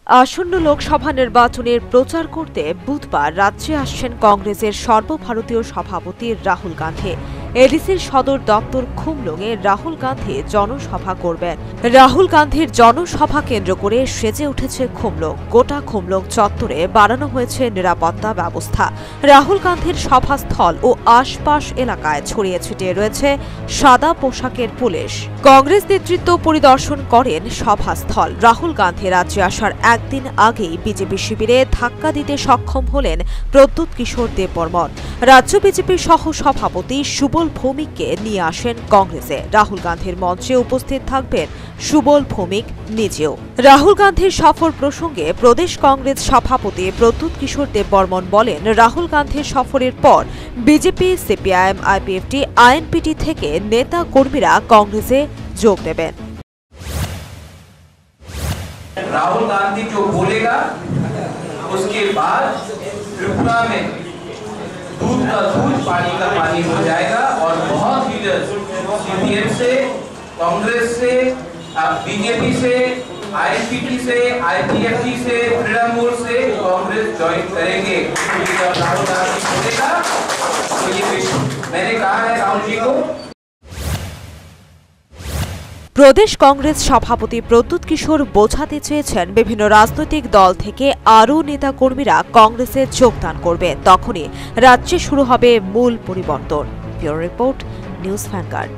আসন্ন লোকসভা নির্বাচনের প্রচার করতে বুধবার রাজ্যে আসছেন কংগ্রেসের সর্বভারতীয় সভাপতি রাহুল গান্ধী। এডিসির সদর দপ্তর খুমলুঙে রাহুল গান্ধী জনসভা করবেন। রাহুল গান্ধীর জনসভা কেন্দ্র করে সেজে উঠেছে খুমলুঙ। গোটা খুমলুঙ চত্বরে বাড়ানো হয়েছে নিরাপত্তা ব্যবস্থা। রাহুল গান্ধীর সভাস্থল ও আশপাশ এলাকায় ছড়িয়ে ছিটিয়ে রয়েছে সাদা পোশাকের পুলিশ। কংগ্রেস নেতৃত্ব পরিদর্শন করেন সভাস্থল। রাহুল গান্ধী রাজ্যে আসার একদিন আগেই বিজেপি শিবিরে ধাক্কা দিতে সক্ষম হলেন প্রদ্যুৎ কিশোর দেববর্মন। রাজ্য বিজেপির সহ সভাপতি সুবল ভৌমিককে নিয়ে আসেন কংগ্রেসে। রাহুল গান্ধীর মঞ্চে উপস্থিত থাকবেন সুবল ভৌমিক নিজেও। রাহুল গান্ধীর সফর প্রসঙ্গে প্রদেশ কংগ্রেস সভাপতি প্রদ্যুৎ কিশোর দেববর্মন বলেন, রাহুল গান্ধীর সফরের পর বিজেপি, সিপিআইএম, আইপিএফটি, আইএনপিটি থেকে নেতা কর্মীরা কংগ্রেসে যোগ দেবেন। राहुल गांधी जो बोलेगा उसके बाद त्रिपुरा में दूध का दूध, पानी का पानी हो जाएगा और बहुत लीडर सीपीएम से, कांग्रेस से, बीजेपी से, आईएनपीटी से, आईपीएफटी से, तृणमूल से कांग्रेस ज्वाइन करेंगे। जब राहुल गांधी बोलेगा तो ये मैंने कहा है राहुल जी को। প্রদেশ কংগ্রেস সভাপতি প্রদ্যুৎ কিশোর বোঝাতে চেয়েছেন, বিভিন্ন রাজনৈতিক দল থেকে আরও নেতাকর্মীরা কংগ্রেসে যোগদান করবে, তখনই রাজ্যে শুরু হবে মূল পরিবর্তন। Bureau report, news vanguard.